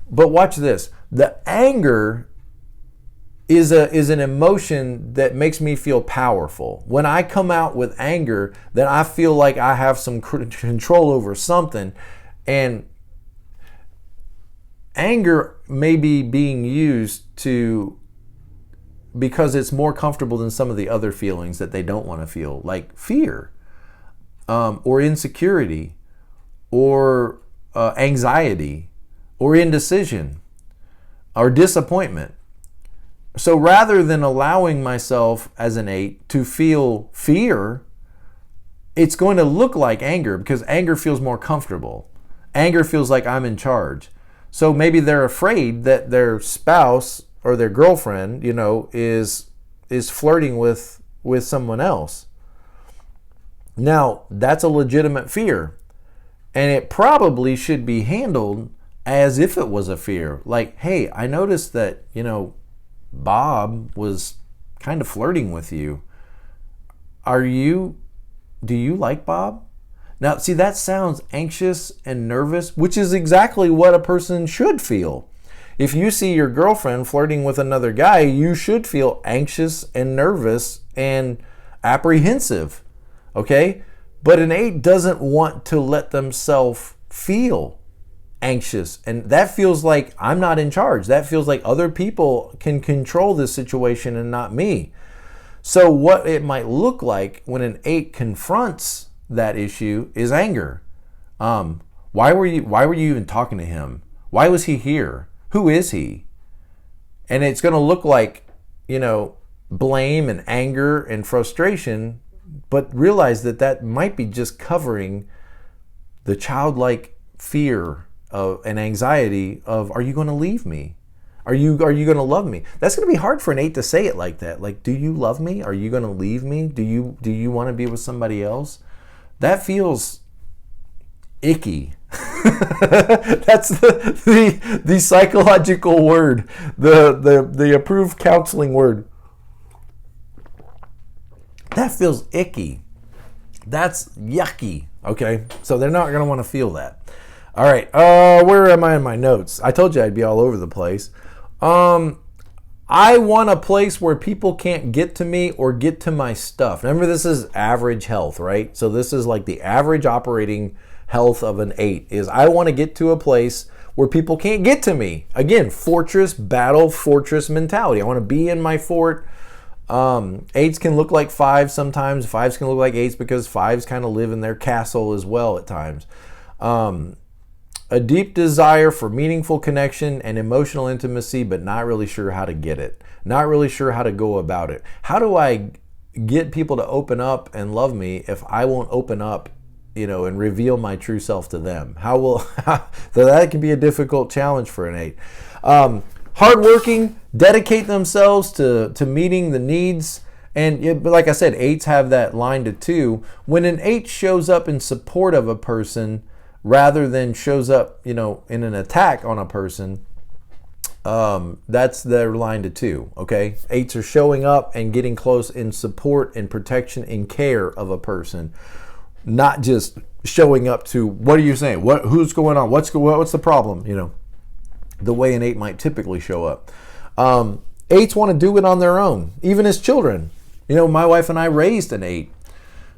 But watch this. The anger is an emotion that makes me feel powerful. When I come out with anger, then I feel like I have some control over something. And anger may be being used because it's more comfortable than some of the other feelings that they don't want to feel, like fear, or insecurity, or anxiety, or indecision, or disappointment. So rather than allowing myself as an 8 to feel fear, it's going to look like anger because anger feels more comfortable. Anger feels like I'm in charge. So maybe they're afraid that their spouse or their girlfriend, is flirting with someone else. Now, that's a legitimate fear. And it probably should be handled as if it was a fear. Like, hey, I noticed that, Bob was kind of flirting with you. Do you like Bob? Now, see, that sounds anxious and nervous, which is exactly what a person should feel. If you see your girlfriend flirting with another guy, you should feel anxious and nervous and apprehensive, okay? But an 8 doesn't want to let themselves feel anxious. And that feels like I'm not in charge. That feels like other people can control this situation and not me. So what it might look like when an 8 confronts that issue is anger. Why were you even talking to him? Why was he here? Who is he? And it's going to look like, blame and anger and frustration, but realize that might be just covering the childlike fear and anxiety of, are you going to leave me? Are you going to love me? That's going to be hard for an 8 to say it like that. Like, do you love me? Are you going to leave me? Do you want to be with somebody else? That feels icky. That's the psychological word, the approved counseling word. That feels icky. That's yucky. Okay, so they're not going to want to feel that. All right, where am I in my notes? I told you I'd be all over the place. I want a place where people can't get to me or get to my stuff. Remember, this is average health, right? So this is like the average operating health of an 8 is I want to get to a place where people can't get to me. Again, fortress mentality. I want to be in my fort. 8s can look like 5s sometimes. 5s can look like 8s because 5s kind of live in their castle as well at times. A deep desire for meaningful connection and emotional intimacy, but not really sure how to get it. Not really sure how to go about it. How do I get people to open up and love me if I won't open up, and reveal my true self to them? So that can be a difficult challenge for an 8. Hardworking, dedicate themselves to meeting the needs. But like I said, 8s have that line to 2. When an 8 shows up in support of a person rather than shows up, in an attack on a person, that's their line to 2, okay? 8s are showing up and getting close in support and protection and care of a person, not just showing up to, what are you saying? Who's going on? What's the problem? The way an 8 might typically show up. 8s want to do it on their own, even as children. My wife and I raised an 8.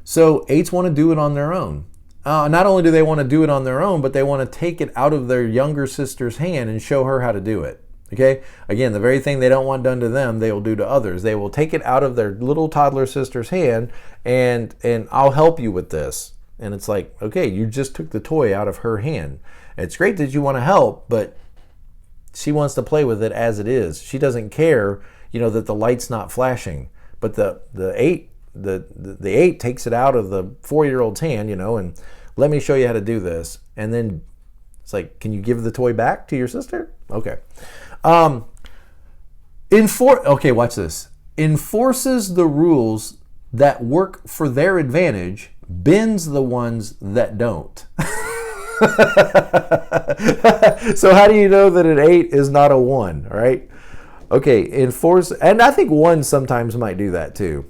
So 8s want to do it on their own. Not only do they want to do it on their own, but they want to take it out of their younger sister's hand and show her how to do it. Okay? Again, the very thing they don't want done to them, they will do to others. They will take it out of their little toddler sister's hand and I'll help you with this. And it's like, okay, you just took the toy out of her hand. It's great that you want to help, but she wants to play with it as it is. She doesn't care, that the light's not flashing. But the 8 takes it out of the 4-year-old's hand, and let me show you how to do this. And then it's like, can you give the toy back to your sister? Okay. Okay, watch this. Enforces the rules that work for their advantage, bends the ones that don't. So how do you know that an 8 is not a 1, right? Okay, enforce, and I think 1s sometimes might do that too.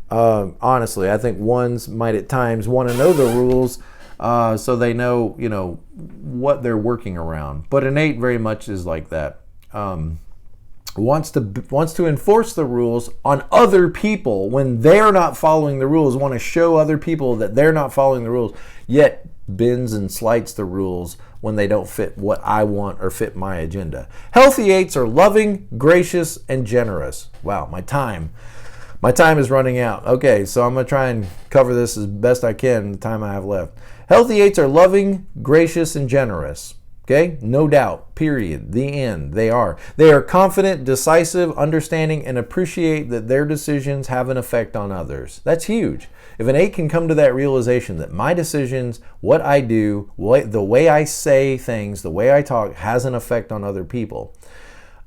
Honestly, I think 1s might at times want to know the rules so they know, what they're working around. But an 8 very much is like that. Wants to enforce the rules on other people when they're not following the rules, want to show other people that they're not following the rules, yet bends and slights the rules when they don't fit what I want or fit my agenda. Healthy 8s are loving, gracious, and generous. Wow, my time is running out. Okay, so I'm going to try and cover this as best I can in the time I have left. Healthy 8s are loving, gracious, and generous. Okay, no doubt, period, the end, they are. They are confident, decisive, understanding, and appreciate that their decisions have an effect on others. That's huge. If an 8 can come to that realization that my decisions, what I do, the way I say things, the way I talk has an effect on other people.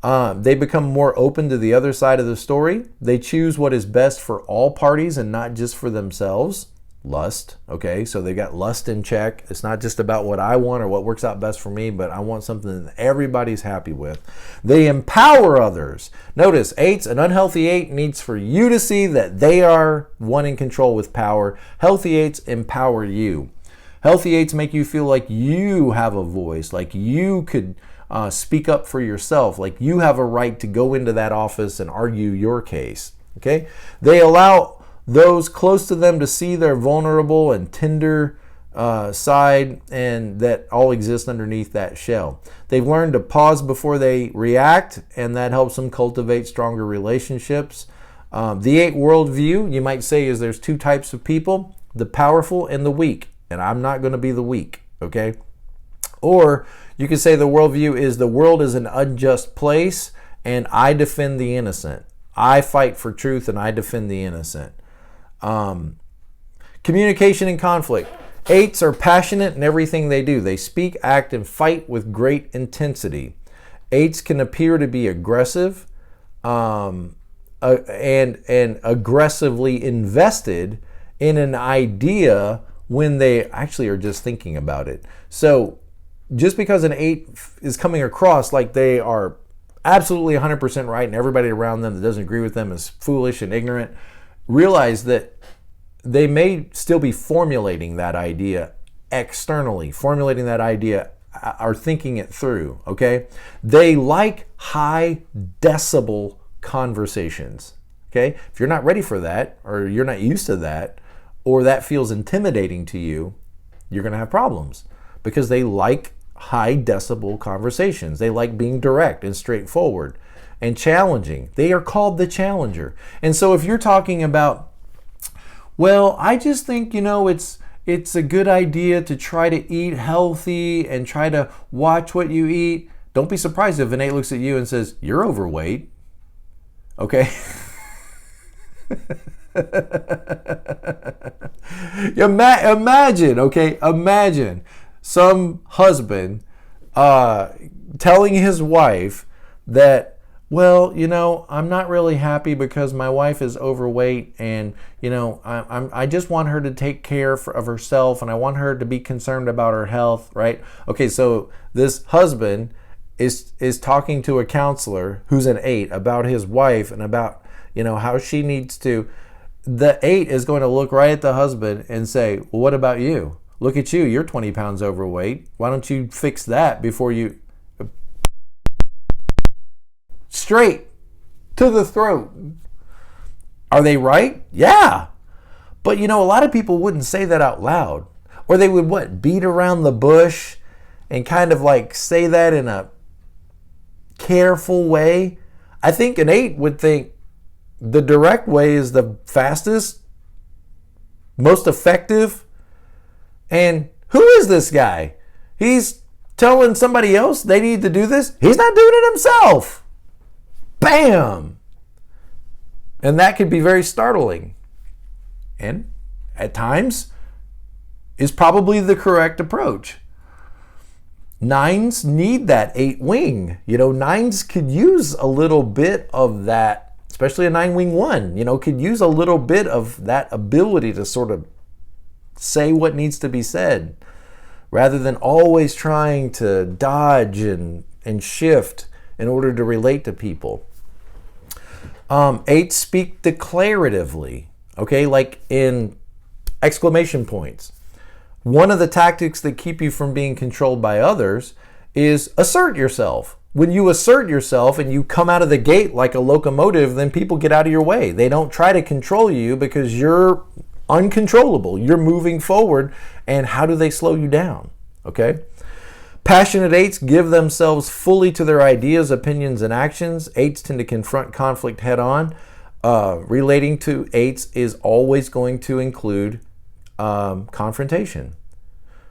They become more open to the other side of the story. They choose what is best for all parties and not just for themselves. Lust, okay, so they got lust in check. It's not just about what I want or what works out best for me, but I want something that everybody's happy with. They empower others. Notice, 8s, an unhealthy 8 needs for you to see that they are one in control with power. Healthy 8s empower you. Healthy 8s make you feel like you have a voice, like you could speak up for yourself, like you have a right to go into that office and argue your case. Okay? They allow those close to them to see their vulnerable and tender side, and that all exists underneath that shell. They've learned to pause before they react, and that helps them cultivate stronger relationships. The 8 worldview, you might say, is there's 2 types of people, the powerful and the weak, and I'm not going to be the weak, okay? Or you could say the worldview is the world is an unjust place, and I defend the innocent. I fight for truth, and I defend the innocent. Communication and conflict. 8s are passionate in everything they do. They speak, act, and fight with great intensity. 8s can appear to be aggressive and aggressively invested in an idea when they actually are just thinking about it. So just because an 8 is coming across like they are absolutely 100% right and everybody around them that doesn't agree with them is foolish and ignorant, realize that they may still be formulating that idea externally, formulating that idea or thinking it through, okay? They like high decibel conversations, okay? If you're not ready for that, or you're not used to that, or that feels intimidating to you, you're gonna have problems because they like high decibel conversations. They like being direct and straightforward and challenging. They are called the challenger. And so if you're talking about, well, I just think, it's a good idea to try to eat healthy and try to watch what you eat. Don't be surprised if an 8 looks at you and says, you're overweight. Okay? Imagine some husband telling his wife that, well, I'm not really happy because my wife is overweight, and I just want her to take care of herself, and I want her to be concerned about her health, right? Okay, so this husband is talking to a counselor who's an 8 about his wife and about how she needs to. The 8 is going to look right at the husband and say, well, what about you? Look at you, you're 20 pounds overweight. Why don't you fix that before you... Straight to the throat. Are they right? Yeah. But a lot of people wouldn't say that out loud. Or they would beat around the bush and kind of like say that in a careful way. I think an 8 would think the direct way is the fastest, most effective. And who is this guy? He's telling somebody else they need to do this. He's not doing it himself. Bam! And that could be very startling. And at times is probably the correct approach. 9s need that 8 wing. 9s could use a little bit of that, especially a 9 wing 1, could use a little bit of that ability to sort of say what needs to be said rather than always trying to dodge and shift in order to relate to people. 8s speak declaratively, okay, like in exclamation points. One of the tactics that keep you from being controlled by others is assert yourself. When you assert yourself and you come out of the gate like a locomotive, then people get out of your way. They don't try to control you because you're uncontrollable. You're moving forward, and how do they slow you down? Okay? Passionate 8s give themselves fully to their ideas, opinions, and actions. 8s tend to confront conflict head on. Relating to 8s is always going to include confrontation.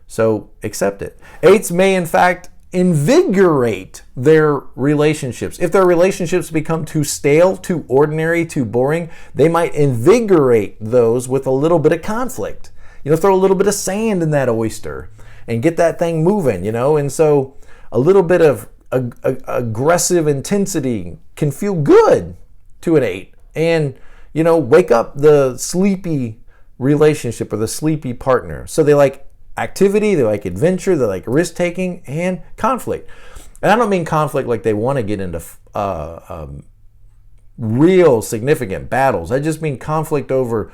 So accept it. 8s may, in fact, invigorate their relationships. If their relationships become too stale, too ordinary, too boring, they might invigorate those with a little bit of conflict. Throw a little bit of sand in that oyster and get that thing moving, and so a little bit of aggressive intensity can feel good to an 8 and, wake up the sleepy relationship or the sleepy partner. So they like activity, they like adventure, they like risk-taking and conflict. And I don't mean conflict like they want to get into real significant battles. I just mean conflict over,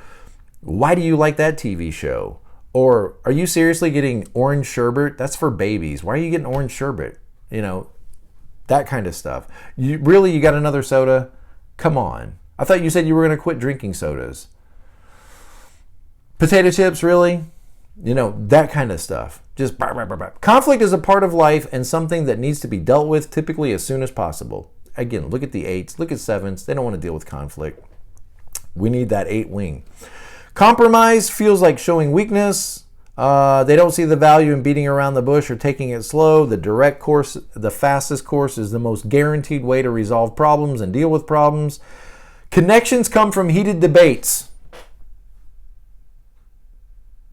why do you like that TV show? Or are you seriously getting orange sherbet? That's for babies. Why are you getting orange sherbet? That kind of stuff. You got another soda? Come on. I thought you said you were going to quit drinking sodas. Potato chips, really? That kind of stuff. Just conflict is a part of life and something that needs to be dealt with typically as soon as possible. Again, look at the 8s, look at 7s. They don't want to deal with conflict. We need that 8 wing. Compromise feels like showing weakness. They don't see the value in beating around the bush or taking it slow. The direct course, the fastest course, is the most guaranteed way to resolve problems and deal with problems. Connections come from heated debates.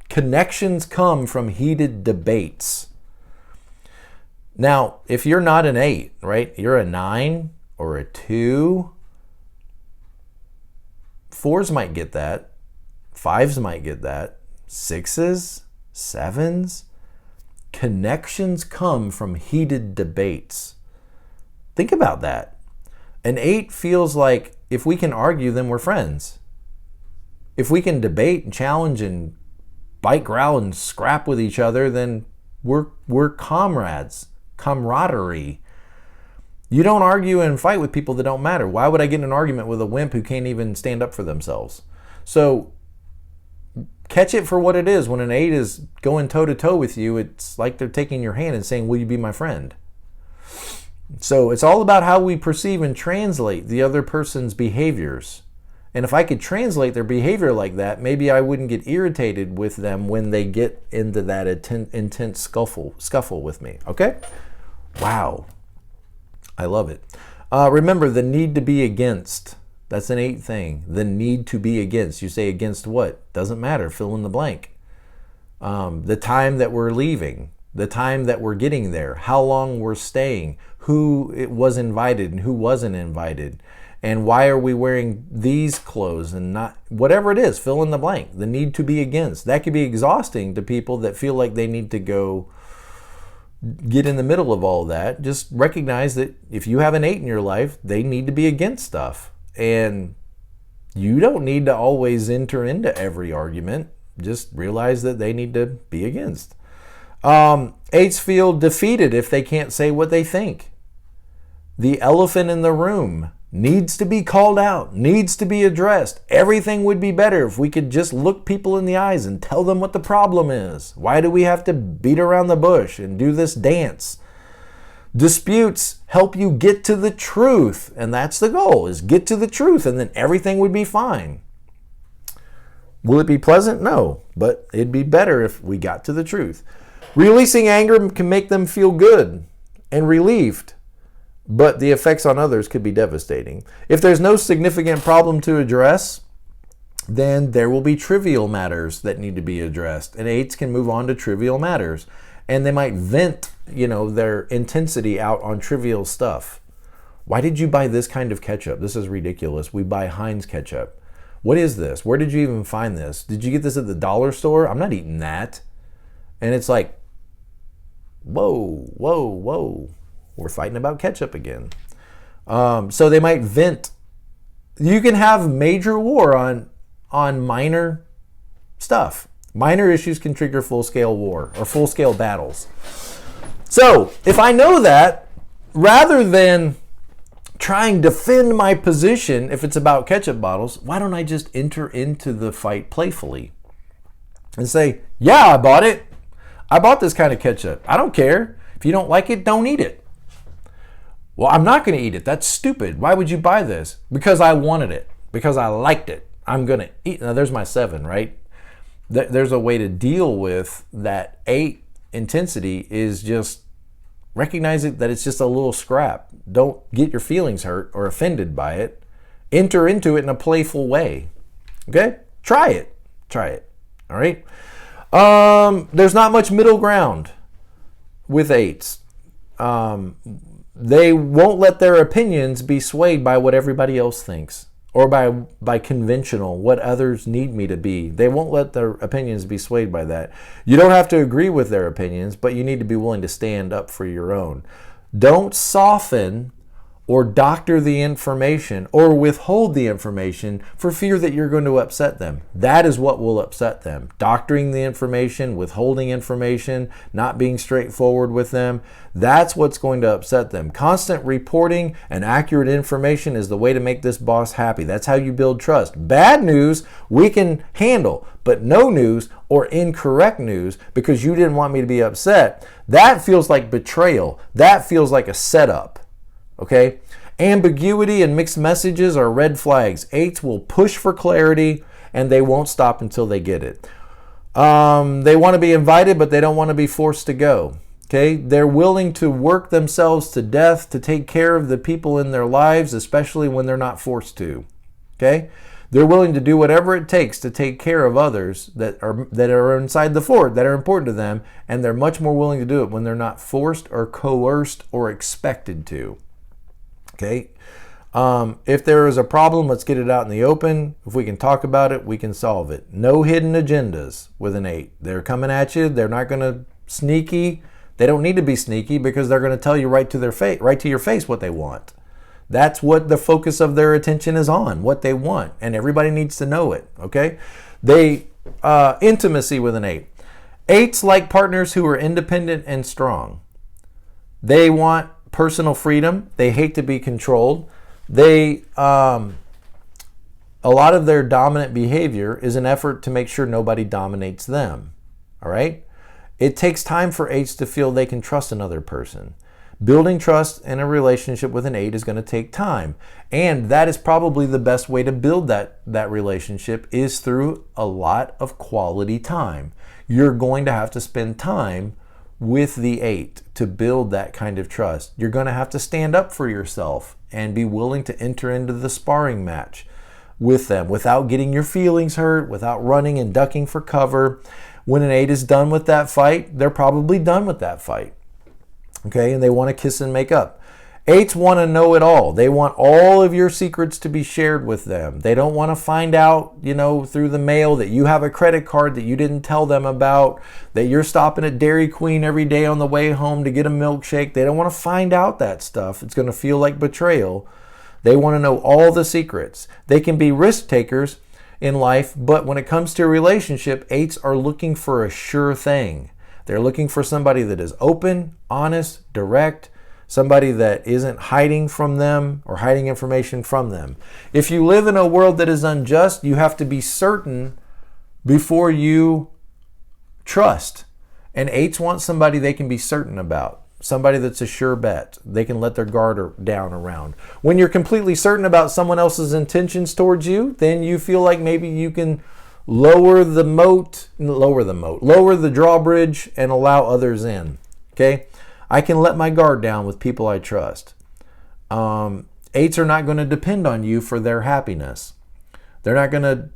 Connections come from heated debates. Now, if you're not an 8, right? You're a 9 or a 2. 4s might get that. 5s might get that. 6s, 7s. Connections come from heated debates. Think about that. An 8 feels like if we can argue, then we're friends. If we can debate and challenge and bite, growl, and scrap with each other, then we're comrades. Camaraderie. You don't argue and fight with people that don't matter. Why would I get in an argument with a wimp who can't even stand up for themselves? So catch it for what it is. When an 8 is going toe-to-toe with you, it's like they're taking your hand and saying, will you be my friend? So it's all about how we perceive and translate the other person's behaviors. And if I could translate their behavior like that, maybe I wouldn't get irritated with them when they get into that intense scuffle with me. Okay? Wow. I love it. Remember, the need to be against. That's an 8 thing. The need to be against. You say against what? Doesn't matter. Fill in the blank. The time that we're leaving. The time that we're getting there. How long we're staying. Who was invited and who wasn't invited. And why are we wearing these clothes and not, whatever it is, fill in the blank. The need to be against. That could be exhausting to people that feel like they need to go get in the middle of all of that. Just recognize that if you have an 8 in your life, they need to be against stuff. And you don't need to always enter into every argument. Just realize that they need to be against. 8s feel defeated if they can't say what they think. The elephant in the room needs to be called out, needs to be addressed. Everything would be better if we could just look people in the eyes and tell them what the problem is. Why do we have to beat around the bush and do this dance? Disputes help you get to the truth, and that's the goal, is get to the truth, and then everything would be fine. Will it be pleasant? No, but it'd be better if we got to the truth. Releasing anger can make them feel good and relieved, but the effects on others could be devastating. If there's no significant problem to address, then there will be trivial matters that need to be addressed. And 8s can move on to trivial matters. And they might vent, their intensity out on trivial stuff. Why did you buy this kind of ketchup? This is ridiculous. We buy Heinz ketchup. What is this? Where did you even find this? Did you get this at the dollar store? I'm not eating that. And it's like, whoa. We're fighting about ketchup again. So they might vent. You can have major war on minor stuff. Minor issues can trigger full-scale war or full-scale battles. So if I know that, rather than try and defend my position if it's about ketchup bottles, why don't I just enter into the fight playfully and say, yeah, I bought it. I bought this kind of ketchup. I don't care. If you don't like it, don't eat it. Well, I'm not going to eat it. That's stupid. Why would you buy this? Because I wanted it. Because I liked it. I'm going to eat. Now, there's my 7, right? There's a way to deal with that 8 intensity is just recognize it that it's just a little scrap. Don't get your feelings hurt or offended by it. Enter into it in a playful way. Okay? Try it. All right? There's not much middle ground with 8s. They won't let their opinions be swayed by what everybody else thinks or by conventional, what others need me to be. They won't let their opinions be swayed by that. You don't have to agree with their opinions, but you need to be willing to stand up for your own. Don't soften or doctor the information or withhold the information for fear that you're going to upset them. That is what will upset them. Doctoring the information, withholding information, not being straightforward with them, that's what's going to upset them. Constant reporting and accurate information is the way to make this boss happy. That's how you build trust. Bad news we can handle, but no news or incorrect news because you didn't want me to be upset, that feels like betrayal. That feels like a setup. Okay? Ambiguity and mixed messages are red flags. 8s will push for clarity and they won't stop until they get it. They want to be invited, but they don't want to be forced to go. Okay? They're willing to work themselves to death to take care of the people in their lives, especially when they're not forced to. Okay? They're willing to do whatever it takes to take care of others that are inside the fort, that are important to them, and they're much more willing to do it when they're not forced or coerced or expected to. Okay? If there is a problem, let's get it out in the open. If we can talk about it, we can solve it. No hidden agendas with an 8. They're coming at you. They're not going to sneaky. They don't need to be sneaky because they're going to tell you right to your face what they want. That's what the focus of their attention is on, what they want, and everybody needs to know it. Okay? Intimacy with an 8. 8s like partners who are independent and strong. They want personal freedom. They hate to be controlled. A lot of their dominant behavior is an effort to make sure nobody dominates them. All right? It takes time for 8s to feel they can trust another person. Building trust in a relationship with an 8 is going to take time. And that is probably the best way to build that relationship is through a lot of quality time. You're going to have to spend time with the 8 to build that kind of trust. You're going to have to stand up for yourself and be willing to enter into the sparring match with them without getting your feelings hurt, without running and ducking for cover. When an 8 is done with that fight, they're probably done with that fight. Okay, and they want to kiss and make up. 8s want to know it all. They want all of your secrets to be shared with them. They don't want to find out, through the mail that you have a credit card that you didn't tell them about, that you're stopping at Dairy Queen every day on the way home to get a milkshake. They don't want to find out that stuff. It's going to feel like betrayal. They want to know all the secrets. They can be risk takers in life, but when it comes to a relationship, 8s are looking for a sure thing. They're looking for somebody that is open, honest, direct, somebody that isn't hiding from them or hiding information from them. If you live in a world that is unjust, you have to be certain before you trust. And 8s want somebody they can be certain about, somebody that's a sure bet. They can let their guard down around. When you're completely certain about someone else's intentions towards you, then you feel like maybe you can lower the drawbridge and allow others in. Okay? I can let my guard down with people I trust. 8s are not going to depend on you for their happiness. They're not going to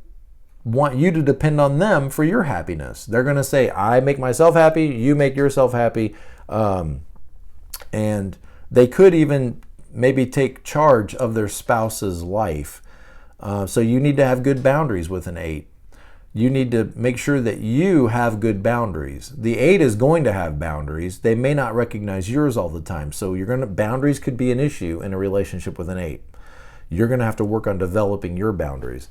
want you to depend on them for your happiness. They're going to say, I make myself happy, you make yourself happy. And they could even maybe take charge of their spouse's life. So you need to have good boundaries with an 8. You need to make sure that you have good boundaries. The 8 is going to have boundaries. They may not recognize yours all the time. So boundaries could be an issue in a relationship with an 8. You're going to have to work on developing your boundaries.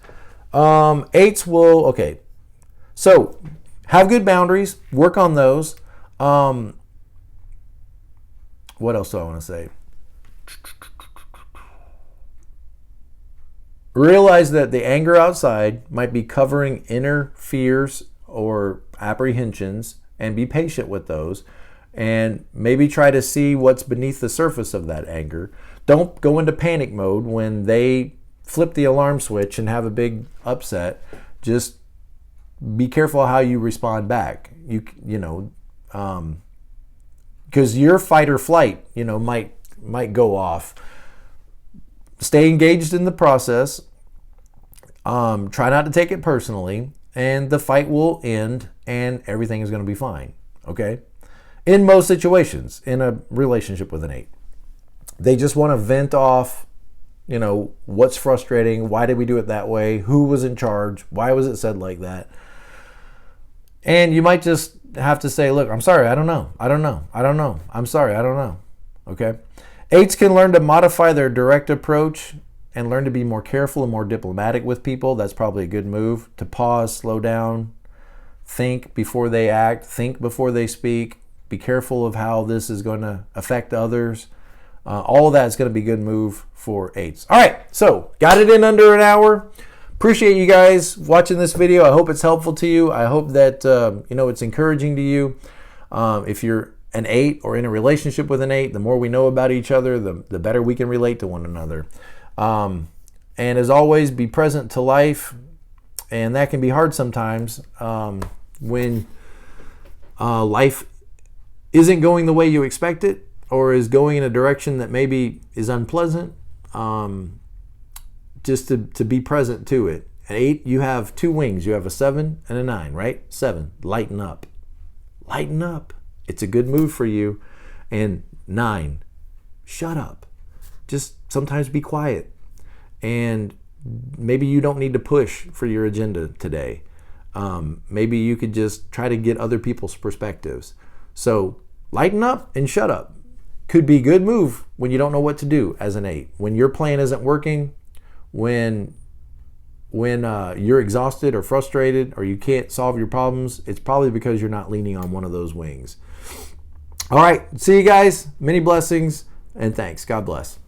8s will, okay. So have good boundaries. Work on those. What else do I want to say? Realize that the anger outside might be covering inner fears or apprehensions, and be patient with those, and maybe try to see what's beneath the surface of that anger. Don't go into panic mode when they flip the alarm switch and have a big upset. Just be careful how you respond back. Because your fight or flight, might go off. Stay engaged in the process. Try not to take it personally, and the fight will end and everything is going to be fine. Okay? In most situations, in a relationship with an 8, they just want to vent off, what's frustrating, why did we do it that way, who was in charge, why was it said like that. And you might just have to say, look, I'm sorry, I don't know. I'm sorry, I don't know. Okay? 8s can learn to modify their direct approach and learn to be more careful and more diplomatic with people. That's probably a good move. To pause, slow down, think before they act, think before they speak, be careful of how this is going to affect others. All of that is going to be a good move for 8s. All right, so got it in under an hour. Appreciate you guys watching this video. I hope it's helpful to you. I hope that it's encouraging to you. If you're an 8 or in a relationship with an 8, the more we know about each other, the better we can relate to one another. And as always, be present to life. And that can be hard sometimes when life isn't going the way you expect it, or is going in a direction that maybe is unpleasant. Just to be present to it. At 8, you have 2 wings. You have a 7 and a 9, right? 7, lighten up. Lighten up. It's a good move for you. And 9, shut up. Just sometimes be quiet. And maybe you don't need to push for your agenda today. Maybe you could just try to get other people's perspectives. So lighten up and shut up. Could be a good move when you don't know what to do as an 8. When your plan isn't working, when you're exhausted or frustrated or you can't solve your problems, it's probably because you're not leaning on one of those wings. All right, see you guys. Many blessings and thanks. God bless.